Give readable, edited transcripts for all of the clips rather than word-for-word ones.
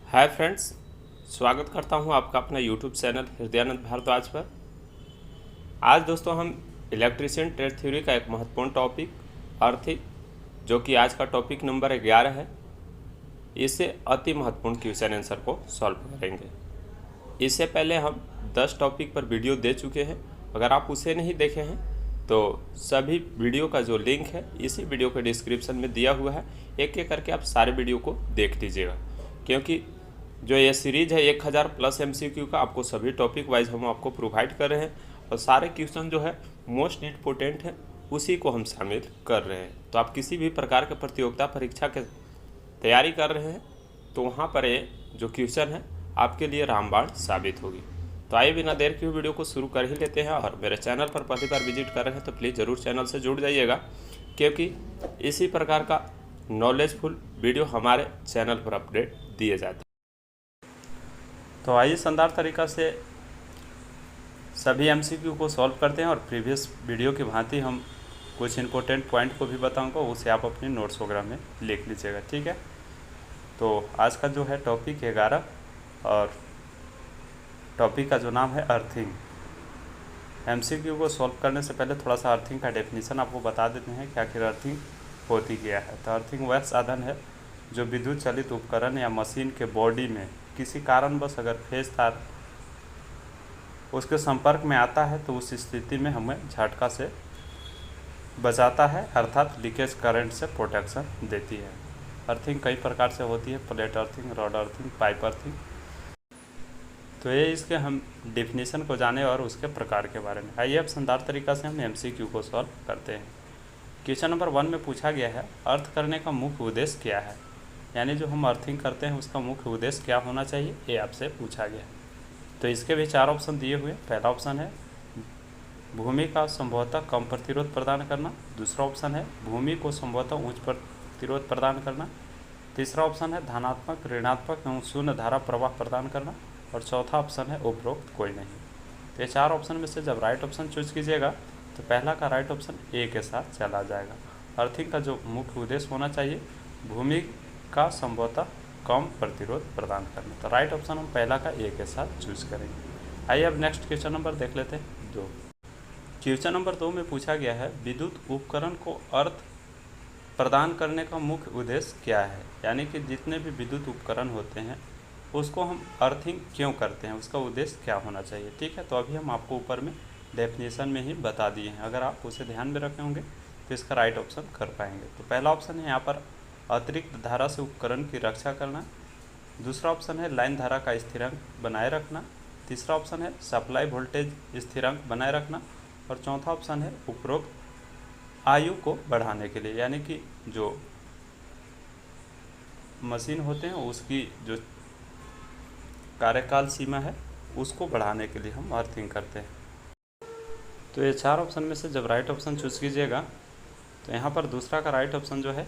Hi friends, स्वागत करता हूं आपका अपना यूट्यूब चैनल हृदयानंद भारद्वाज पर। आज दोस्तों हम इलेक्ट्रिशियन ट्रेड थ्योरी का एक महत्वपूर्ण टॉपिक अर्थिंग, जो कि आज का टॉपिक नंबर 11 है, इससे अति महत्वपूर्ण क्वेश्चन आंसर को सॉल्व करेंगे। इससे पहले हम 10 टॉपिक पर वीडियो दे चुके हैं। अगर आप उसे नहीं देखे हैं तो सभी वीडियो का जो लिंक है इसी वीडियो के डिस्क्रिप्शन में दिया हुआ है। एक एक करके आप सारे वीडियो को देख लीजिएगा, क्योंकि जो ये सीरीज़ है 1000 प्लस MCQ का आपको सभी टॉपिक वाइज हम आपको प्रोवाइड कर रहे हैं और सारे क्वेश्चन जो है मोस्ट इम्पोर्टेंट है उसी को हम शामिल कर रहे हैं। तो आप किसी भी प्रकार के प्रतियोगिता परीक्षा के तैयारी कर रहे हैं तो वहाँ पर ये जो क्वेश्चन है आपके लिए रामबाण साबित होगी। तो आइए बिना देर के वीडियो को शुरू कर ही लेते हैं। और मेरे चैनल पर पहली बार विजिट कर रहे हैं तो प्लीज़ ज़रूर चैनल से जुड़ जाइएगा, क्योंकि इसी प्रकार का नॉलेजफुल वीडियो हमारे चैनल पर अपडेट दिए जाते हैं। तो आइए शानदार तरीक़ा से सभी MCQ को सॉल्व करते हैं और प्रीवियस वीडियो की भांति हम कुछ इम्पोर्टेंट पॉइंट को भी बताऊंगा, उसे आप अपने नोट्स वगैरह में लिख लीजिएगा, ठीक है। तो आज का जो है टॉपिक 11 और टॉपिक का जो नाम है अर्थिंग। MCQ को सॉल्व करने से पहले थोड़ा सा अर्थिंग का डेफिनेशन आपको बता देते हैं कि आखिर अर्थिंग होती क्या है। तो अर्थिंग वह साधन है जो विद्युत चलित उपकरण या मशीन के बॉडी में किसी कारणवश अगर फेज तार उसके संपर्क में आता है तो उस स्थिति में हमें झटका से बचाता है, अर्थात लीकेज करंट से प्रोटेक्शन देती है। अर्थिंग कई प्रकार से होती है, plate earthing, rod earthing, pipe earthing. तो ये इसके हम डेफिनेशन को जाने और उसके प्रकार के बारे में। आइए अब शानदार तरीक़ा से हम MCQ को सॉल्व करते हैं। क्वेश्चन नंबर 1 में पूछा गया है अर्थ करने का मुख्य उद्देश्य क्या है, यानी जो हम अर्थिंग करते हैं उसका मुख्य उद्देश्य क्या होना चाहिए, ये आपसे पूछा गया। तो इसके भी 4 ऑप्शन दिए हुए। पहला ऑप्शन है भूमि का संभवतः कम प्रतिरोध प्रदान करना। दूसरा ऑप्शन है भूमि को संभवतः उच्च प्रतिरोध प्रदान करना। तीसरा ऑप्शन है धनात्मक, ऋणात्मक एवं शून्य धारा प्रवाह प्रदान करना। और चौथा ऑप्शन है उपरोक्त कोई नहीं। तो ये 4 ऑप्शन में से जब राइट ऑप्शन चूज कीजिएगा तो पहला का राइट ऑप्शन ए के साथ चला जाएगा। अर्थिंग का जो मुख्य उद्देश्य होना चाहिए भूमि का संभवतः कम प्रतिरोध प्रदान करना। तो राइट ऑप्शन हम पहला का ए के साथ चूज करेंगे। आइए अब नेक्स्ट क्वेश्चन नंबर देख लेते हैं 2। क्वेश्चन नंबर 2 में पूछा गया है विद्युत उपकरण को अर्थ प्रदान करने का मुख्य उद्देश्य क्या है, यानी कि जितने भी विद्युत उपकरण होते हैं उसको हम अर्थिंग क्यों करते हैं, उसका उद्देश्य क्या होना चाहिए, ठीक है। तो अभी हम आपको ऊपर में डेफिनेशन में ही बता दिए हैं, अगर आप उसे ध्यान में रखे होंगे तो इसका राइट ऑप्शन कर पाएंगे। तो पहला ऑप्शन है यहाँ पर अतिरिक्त धारा से उपकरण की रक्षा करना। दूसरा ऑप्शन है लाइन धारा का स्थिरांक बनाए रखना। तीसरा ऑप्शन है सप्लाई वोल्टेज स्थिरांक बनाए रखना। और चौथा ऑप्शन है उपरोक्त आयु को बढ़ाने के लिए, यानी कि जो मशीन होते हैं उसकी जो कार्यकाल सीमा है उसको बढ़ाने के लिए हम अर्थिंग करते हैं। तो ये 4 ऑप्शन में से जब राइट ऑप्शन चूज कीजिएगा तो यहाँ पर दूसरा का राइट ऑप्शन जो है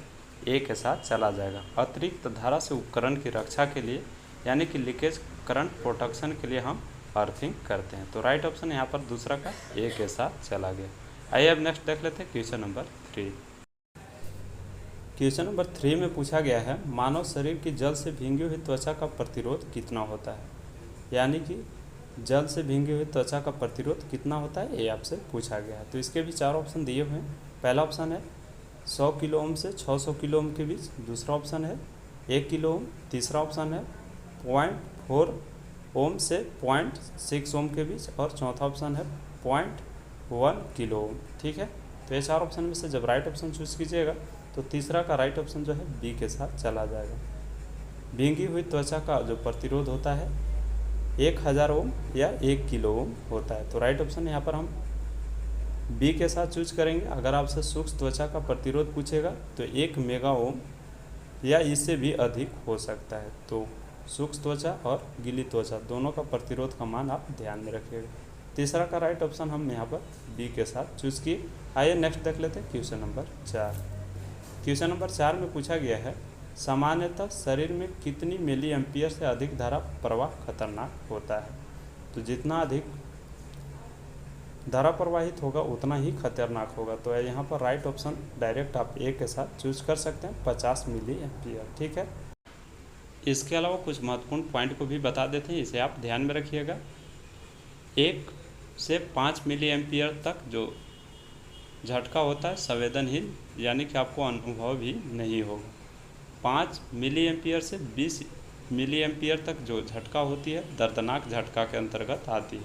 ए के साथ चला जाएगा। अतिरिक्त धारा से उपकरण की रक्षा के लिए, यानी कि लीकेज करंट प्रोटेक्शन के लिए हम अर्थिंग करते हैं। तो राइट ऑप्शन यहाँ पर दूसरा का ए के साथ चला गया। आइए अब नेक्स्ट देख लेते हैं क्वेश्चन नंबर 3। क्वेश्चन नंबर 3 में पूछा गया है मानव शरीर की जल से भींगी हुई त्वचा का प्रतिरोध कितना होता है, यानी कि जल से भींगी हुई त्वचा का प्रतिरोध कितना होता है, ये आपसे पूछा गया है। तो इसके भी 4 ऑप्शन दिए हुए हैं। पहला ऑप्शन है 100 किलो ओम से 600 किलो ओम के बीच। दूसरा ऑप्शन है 1 किलो ओम। तीसरा ऑप्शन है 0.4 ओम से 0.6 ओम के बीच। और चौथा ऑप्शन है 0.1 किलो ओम, ठीक है। तो ये 4 ऑप्शन में से जब राइट ऑप्शन चूज कीजिएगा तो तीसरा का राइट ऑप्शन जो है बी के साथ चला जाएगा। भींगी हुई त्वचा का जो प्रतिरोध होता है 1000 ओम या 1 किलो ओम होता है। तो राइट ऑप्शन यहाँ पर हम बी के साथ चूज करेंगे। अगर आपसे सूक्ष्म त्वचा का प्रतिरोध पूछेगा तो 1 मेगा ओम या इससे भी अधिक हो सकता है। तो सूक्ष्म त्वचा और गीली त्वचा दोनों का प्रतिरोध का मान आप ध्यान में रखिएगा। तीसरा का राइट ऑप्शन हम यहाँ पर बी के साथ चूज किए। आइए नेक्स्ट देख लेते हैं क्वेश्चन नंबर 4। क्वेश्चन नंबर 4 में पूछा गया है सामान्यतः शरीर में कितनी मिली एम्पियर से अधिक धारा प्रवाह खतरनाक होता है। तो जितना अधिक धारा प्रवाहित होगा उतना ही खतरनाक होगा। तो यहाँ पर राइट ऑप्शन डायरेक्ट आप ए के साथ चूज कर सकते हैं 50 मिली एम्पियर, ठीक है। इसके अलावा कुछ महत्वपूर्ण पॉइंट को भी बता देते हैं, इसे आप ध्यान में रखिएगा। 1 से 5 मिली एम्पियर तक जो झटका होता है संवेदनहीन, यानी कि आपको अनुभव भी नहीं होगा। 5 मिली एम्पियर से 20 मिली एम्पियर तक जो झटका होती है दर्दनाक झटका के अंतर्गत आती है,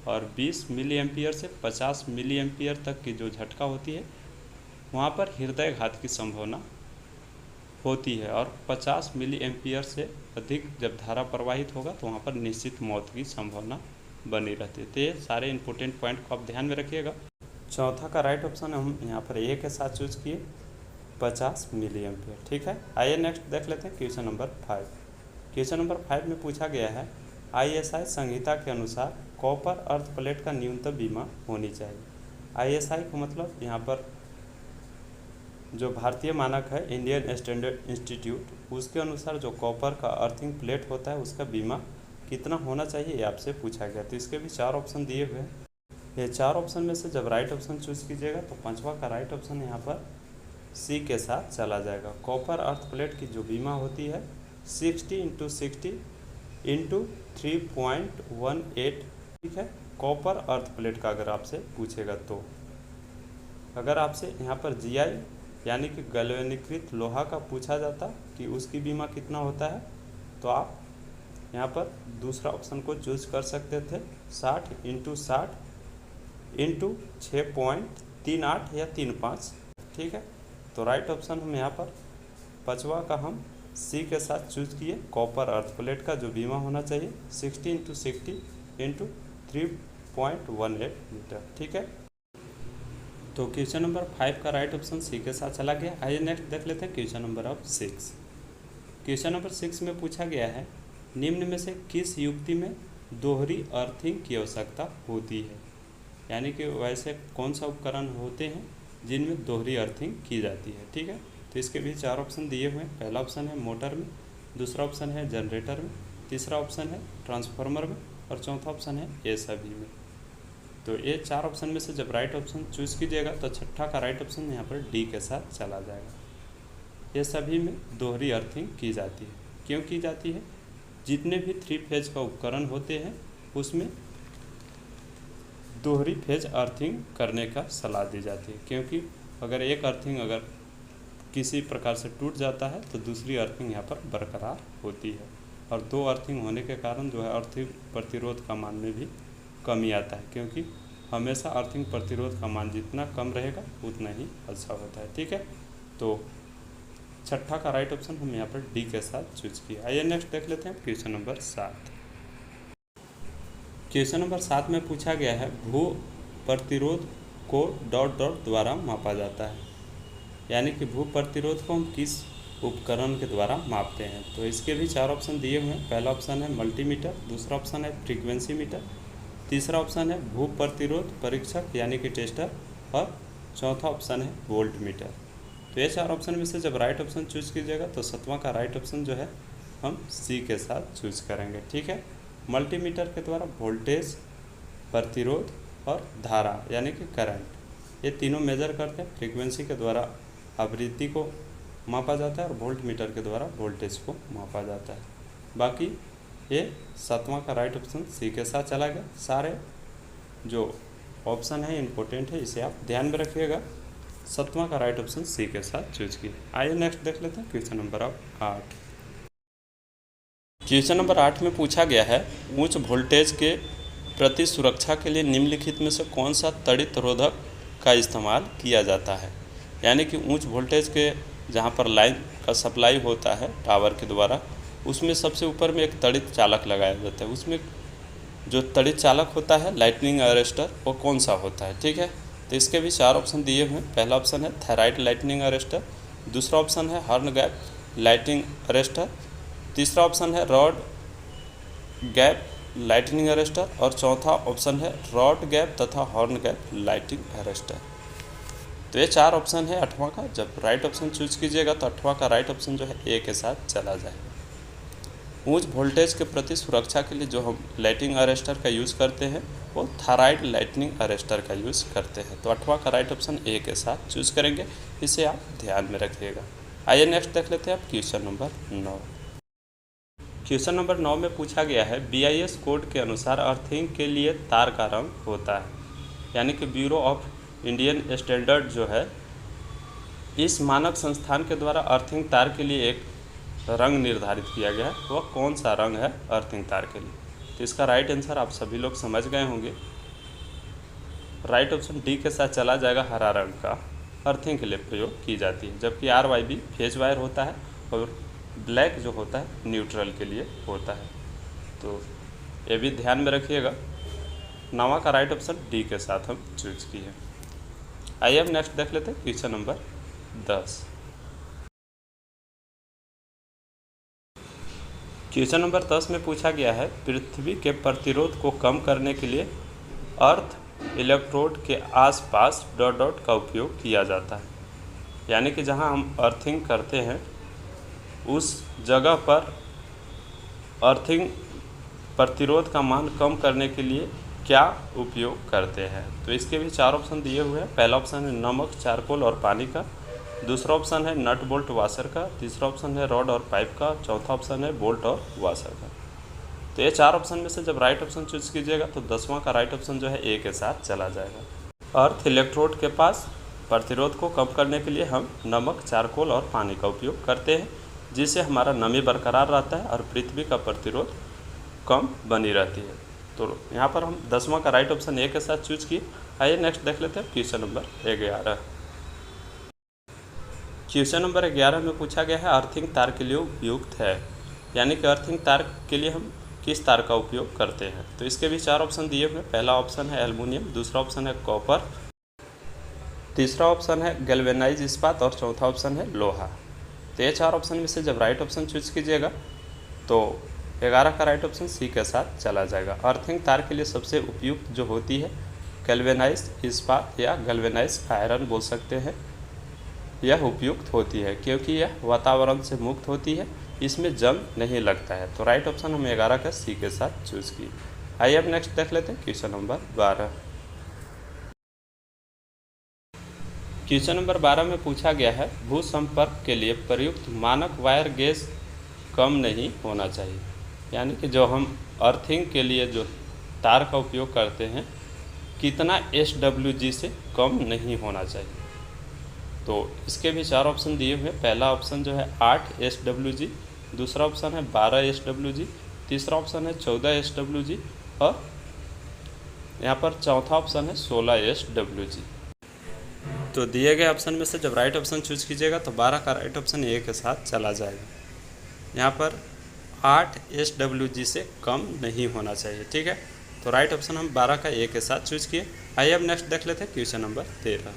और 20 मिली एम्पियर से 50 मिली एम्पियर तक की जो झटका होती है वहाँ पर हृदयघात की संभावना होती है, और 50 मिली एम्पियर से अधिक जब धारा प्रवाहित होगा तो वहाँ पर निश्चित मौत की संभावना बनी रहती है। तो ये सारे इंपॉर्टेंट पॉइंट को आप ध्यान में रखिएगा। चौथा का राइट ऑप्शन हम यहाँ पर ए के साथ चूज किए, 50 मिली एम्पियर। ठीक है, आइए नेक्स्ट देख लेते हैं क्वेश्चन नंबर 5। क्वेश्चन नंबर 5 में पूछा गया है ISI संहिता के अनुसार कॉपर अर्थ प्लेट का न्यूनतम बीमा होनी चाहिए। ISI का मतलब यहाँ पर जो भारतीय मानक है इंडियन स्टैंडर्ड इंस्टीट्यूट, उसके अनुसार जो कॉपर का अर्थिंग प्लेट होता है उसका बीमा कितना होना चाहिए ये आपसे पूछा गया। तो इसके भी 4 ऑप्शन दिए हुए हैं। ये 4 ऑप्शन में से जब राइट ऑप्शन चूज कीजिएगा तो 5वां का राइट ऑप्शन यहाँ पर सी के साथ चला जाएगा। कॉपर अर्थ प्लेट की जो बीमा होती है 60 × 60 × 3.18। ठीक है, कॉपर अर्थ प्लेट का अगर आपसे पूछेगा तो अगर आपसे यहाँ पर GI यानी कि गैल्वेनीकृत लोहा का पूछा जाता कि उसकी बीमा कितना होता है, तो आप यहाँ पर दूसरा ऑप्शन को चूज कर सकते थे, 60 × 60 × 6.38 या 35। ठीक है, तो राइट ऑप्शन हम यहाँ पर 5वां का हम सी के साथ चूज किए। कॉपर अर्थ प्लेट का जो बीमा होना चाहिए 60 × 60 × 3.18 मीटर। ठीक है, तो क्वेश्चन नंबर 5 का राइट ऑप्शन सी के साथ चला गया। आइए नेक्स्ट देख लेते हैं क्वेश्चन नंबर 6। क्वेश्चन नंबर 6 में पूछा गया है निम्न में से किस युक्ति में दोहरी अर्थिंग की आवश्यकता होती है, यानी कि वैसे कौन सा उपकरण होते हैं जिनमें दोहरी अर्थिंग की जाती है। ठीक है, तो इसके भी 4 ऑप्शन दिए हुए हैं। पहला ऑप्शन है मोटर में, दूसरा ऑप्शन है जनरेटर में, तीसरा ऑप्शन है ट्रांसफार्मर में, और चौथा ऑप्शन है ये सभी में। तो ये 4 ऑप्शन में से जब राइट ऑप्शन चूज कीजिएगा तो छठा का राइट ऑप्शन यहाँ पर डी के साथ चला जाएगा। ये सभी में दोहरी अर्थिंग की जाती है। क्यों की जाती है? जितने भी 3 फेज का उपकरण होते हैं उसमें दोहरी फेज अर्थिंग करने का सलाह दी जाती है, क्योंकि अगर एक अर्थिंग अगर किसी प्रकार से टूट जाता है तो दूसरी अर्थिंग यहाँ पर बरकरार होती है, और 2 अर्थिंग होने के कारण जो है अर्थिंग प्रतिरोध का मान में भी कमी आता है, क्योंकि हमेशा अर्थिंग प्रतिरोध का मान जितना कम रहेगा उतना ही अच्छा होता है। ठीक है, तो छठा का राइट ऑप्शन हम यहाँ पर डी के साथ चूज किया। आइए नेक्स्ट देख लेते हैं क्वेश्चन नंबर 7। क्वेश्चन नंबर 7 में पूछा गया है भू प्रतिरोध को ... द्वारा मापा जाता है, यानी कि भू प्रतिरोध को हम किस उपकरण के द्वारा मापते हैं। तो इसके भी 4 ऑप्शन दिए हुए हैं। पहला ऑप्शन है मल्टीमीटर, दूसरा ऑप्शन है फ्रीक्वेंसी मीटर, तीसरा ऑप्शन है भू प्रतिरोध परीक्षक यानी कि टेस्टर, और चौथा ऑप्शन है वोल्ट मीटर। तो ये 4 ऑप्शन में से जब राइट ऑप्शन चूज कीजिएगा तो 7वां का राइट ऑप्शन जो है हम सी के साथ चूज करेंगे। ठीक है, मल्टीमीटर के द्वारा वोल्टेज, प्रतिरोध और धारा यानी कि करंट ये तीनों मेजर करते हैं। फ्रीक्वेंसी के द्वारा आवृत्ति को मापा जाता है और वोल्ट मीटर के द्वारा वोल्टेज को मापा जाता है। बाकी ये 7वां का राइट ऑप्शन सी के साथ चला गया। सारे जो ऑप्शन है इम्पोर्टेंट है, इसे आप ध्यान में रखिएगा। 7वां का राइट ऑप्शन सी के साथ चूज किए। आइए नेक्स्ट देख लेते हैं क्वेश्चन नंबर 8। क्वेश्चन नंबर 8 में पूछा गया है उच्च वोल्टेज के प्रति सुरक्षा के लिए निम्नलिखित में से कौन सा तड़ित रोधक का इस्तेमाल किया जाता है, यानी कि उच्च वोल्टेज के जहाँ पर लाइन का सप्लाई होता है टावर के द्वारा, उसमें सबसे ऊपर में एक तड़ित चालक लगाया जाता है। उसमें जो तड़ित चालक होता है लाइटनिंग अरेस्टर, वो कौन सा होता है। ठीक है, तो इसके भी 4 ऑप्शन दिए हुए हैं। पहला ऑप्शन है थेराइट लाइटनिंग अरेस्टर, दूसरा ऑप्शन है हॉर्न गैप लाइटनिंग अरेस्टर, तीसरा ऑप्शन है रॉड गैप लाइटनिंग अरेस्टर, और चौथा ऑप्शन है रॉड गैप तथा हॉर्न गैप लाइटनिंग अरेस्टर। तो ये 4 ऑप्शन है 8वां का। जब राइट ऑप्शन चूज कीजिएगा तो 8वां का राइट ऑप्शन जो है ए के साथ चला जाएगा। उच्च वोल्टेज के प्रति सुरक्षा के लिए जो हम लाइटनिंग अरेस्टर का यूज़ करते हैं वो थेराइट लाइटनिंग अरेस्टर का यूज़ करते हैं। तो 8वां का राइट ऑप्शन ए के साथ चूज करेंगे, इसे आप ध्यान में रखिएगा। आइए नेक्स्ट देख लेते हैं आप क्वेश्चन नंबर 9। क्वेश्चन नंबर 9 में पूछा गया है BIS कोड के अनुसार अर्थिंग के लिए तार का रंग होता है, यानी कि ब्यूरो ऑफ इंडियन स्टैंडर्ड जो है इस मानक संस्थान के द्वारा अर्थिंग तार के लिए एक रंग निर्धारित किया गया है। वह कौन सा रंग है अर्थिंग तार के लिए? तो इसका राइट आंसर आप सभी लोग समझ गए होंगे। राइट ऑप्शन डी के साथ चला जाएगा। हरा रंग का अर्थिंग के लिए प्रयोग की जाती है, जबकि RYB फेज वायर होता है और ब्लैक जो होता है न्यूट्रल के लिए होता है। तो ये भी ध्यान में रखिएगा। 9वां का राइट ऑप्शन डी के साथ हम चूज किए। आइए अब नेक्स्ट देख लेते हैं क्वेश्चन नंबर 10। क्वेश्चन नंबर 10 में पूछा गया है पृथ्वी के प्रतिरोध को कम करने के लिए अर्थ इलेक्ट्रोड के आसपास डॉट डॉट का उपयोग किया जाता है, यानी कि जहां हम अर्थिंग करते हैं उस जगह पर अर्थिंग प्रतिरोध का मान कम करने के लिए क्या उपयोग करते हैं? तो इसके भी 4 ऑप्शन दिए हुए हैं। पहला ऑप्शन है नमक, चारकोल और पानी का। दूसरा ऑप्शन है नट बोल्ट वाशर का। तीसरा ऑप्शन है रॉड और पाइप का। चौथा ऑप्शन है बोल्ट और वाशर का। तो ये 4 ऑप्शन में से जब राइट ऑप्शन चूज कीजिएगा तो 10वां का राइट ऑप्शन जो है ए के साथ चला जाएगा। अर्थ इलेक्ट्रोड के पास प्रतिरोध को कम करने के लिए हम नमक, चारकोल और पानी का उपयोग करते हैं, जिससे हमारा नमी बरकरार रहता है और पृथ्वी का प्रतिरोध कम बनी रहती है। तो यहाँ पर हम 10वां का राइट ऑप्शन ए के साथ चूज किए। आइए नेक्स्ट देख लेते हैं क्वेश्चन नंबर 11। क्वेश्चन नंबर 11 में पूछा गया है अर्थिंग तार के लिए उपयुक्त है, यानी कि अर्थिंग तार के लिए हम किस तार का उपयोग करते हैं? तो इसके भी 4 ऑप्शन दिए हुए। पहला ऑप्शन है एल्युमिनियम, दूसरा ऑप्शन है कॉपर, तीसरा ऑप्शन है गैल्वेनाइज इस्पात और चौथा ऑप्शन है लोहा। तो ये 4 ऑप्शन में से जब राइट ऑप्शन चूज कीजिएगा तो 11 का राइट ऑप्शन सी के साथ चला जाएगा। अर्थिंग तार के लिए सबसे उपयुक्त जो होती है गैल्वेनाइज इस्पात या गैल्वेनाइज आयरन बोल सकते हैं। यह उपयुक्त होती है क्योंकि यह वातावरण से मुक्त होती है, इसमें जंग नहीं लगता है। तो राइट ऑप्शन हम 11 का सी के साथ चूज किए। आइए अब नेक्स्ट देख लेते हैं क्वेश्चन नंबर 12। क्वेश्चन नंबर 12 में पूछा गया है भू संपर्क के लिए प्रयुक्त मानक वायर गेज कम नहीं होना चाहिए, यानी कि जो हम अर्थिंग के लिए जो तार का उपयोग करते हैं कितना SWG से कम नहीं होना चाहिए? तो इसके भी 4 ऑप्शन दिए हुए। पहला ऑप्शन जो है 8 SWG, दूसरा ऑप्शन है 12 SWG, तीसरा ऑप्शन है 14 SWG और यहाँ पर चौथा ऑप्शन है 16 SWG। तो दिए गए ऑप्शन में से जब राइट ऑप्शन चूज कीजिएगा तो 12 का राइट ऑप्शन ए के साथ चला जाएगा। यहाँ पर 8 SWG से कम नहीं होना चाहिए, ठीक है। तो राइट ऑप्शन हम 12 का ए के साथ चूज किए। आइए अब नेक्स्ट देख लेते हैं क्वेश्चन नंबर 13।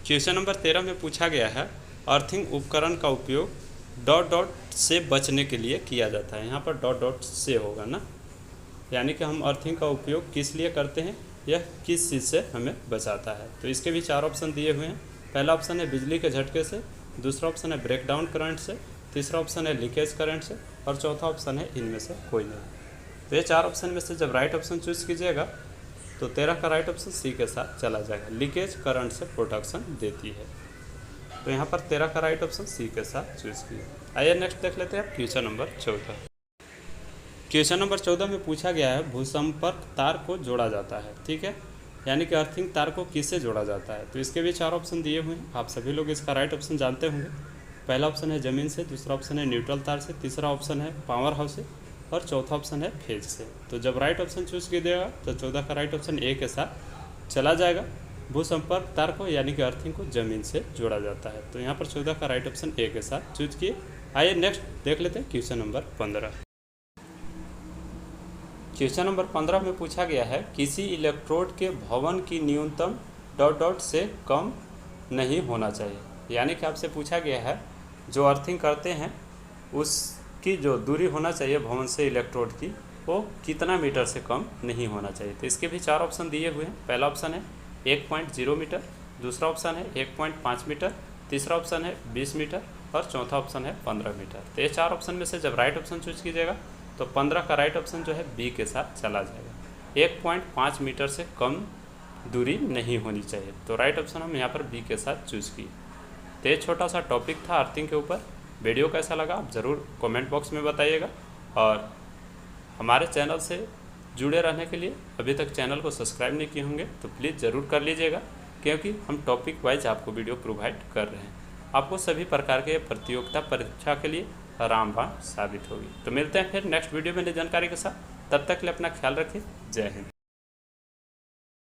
क्वेश्चन नंबर 13 में पूछा गया है अर्थिंग उपकरण का उपयोग डॉट डॉट से बचने के लिए किया जाता है। यहाँ पर डॉट डॉट से होगा ना, यानी कि हम अर्थिंग का उपयोग किस लिए करते हैं, यह किस चीज़ से हमें बचाता है? तो इसके भी 4 ऑप्शन दिए हुए हैं। पहला ऑप्शन है बिजली के झटके से, दूसरा ऑप्शन है ब्रेकडाउन करंट से, तीसरा ऑप्शन है लीकेज करंट से और चौथा ऑप्शन है इनमें से कोई नहीं। तो ये 4 ऑप्शन में से जब राइट ऑप्शन चूज कीजिएगा तो 13 का राइट ऑप्शन सी के साथ चला जाएगा। लीकेज करंट से प्रोटेक्शन देती है। तो यहाँ पर 13 का राइट ऑप्शन सी के साथ चूज किया। आइए नेक्स्ट देख लेते हैं क्वेश्चन नंबर 14। क्वेश्चन नंबर 14 में पूछा गया है भूसंपर्क तार को जोड़ा जाता है, ठीक है, यानी कि अर्थिंग तार को किससे जोड़ा जाता है? तो इसके भी 4 ऑप्शन दिए हुए हैं। आप सभी लोग इसका राइट ऑप्शन जानते होंगे। पहला ऑप्शन है ज़मीन से, दूसरा ऑप्शन है न्यूट्रल तार से, तीसरा ऑप्शन है पावर हाउस से और चौथा ऑप्शन है फेज से। तो जब राइट ऑप्शन चूज कीजिएगा तो 14 का राइट ऑप्शन ए के साथ चला जाएगा। भूसंपर्क तार को यानी कि अर्थिंग को ज़मीन से जोड़ा जाता है। तो यहाँ पर 14 का राइट ऑप्शन ए के साथ चूज किए। आइए नेक्स्ट देख लेते हैं क्वेश्चन नंबर 15। क्वेश्चन नंबर 15 में पूछा गया है किसी इलेक्ट्रोड के भवन की न्यूनतम डॉट डॉट से कम नहीं होना चाहिए, यानी कि आपसे पूछा गया है जो अर्थिंग करते हैं उसकी जो दूरी होना चाहिए भवन से इलेक्ट्रोड की वो कितना मीटर से कम नहीं होना चाहिए। तो इसके भी 4 ऑप्शन दिए हुए हैं। पहला ऑप्शन है 1.0 मीटर, दूसरा ऑप्शन है 1.5 मीटर, तीसरा ऑप्शन है 20 मीटर और चौथा ऑप्शन है 15 मीटर। तो ये 4 ऑप्शन में से जब राइट ऑप्शन चूज कीजिएगा तो 15 का राइट ऑप्शन जो है बी के साथ चला जाएगा। 1.5 मीटर से कम दूरी नहीं होनी चाहिए। तो राइट ऑप्शन हम यहाँ पर बी के साथ चूज किए। तो ये छोटा सा टॉपिक था अर्थिंग के ऊपर। वीडियो कैसा लगा आप ज़रूर कमेंट बॉक्स में बताइएगा, और हमारे चैनल से जुड़े रहने के लिए अभी तक चैनल को सब्सक्राइब नहीं किए होंगे तो प्लीज़ ज़रूर कर लीजिएगा, क्योंकि हम टॉपिक वाइज आपको वीडियो प्रोवाइड कर रहे हैं। आपको सभी प्रकार के प्रतियोगिता परीक्षा के लिए रामबाण साबित होगी। तो मिलते हैं फिर नेक्स्ट वीडियो में नई जानकारी के साथ, तब तक के लिए अपना ख्याल रखिए। जय हिंद।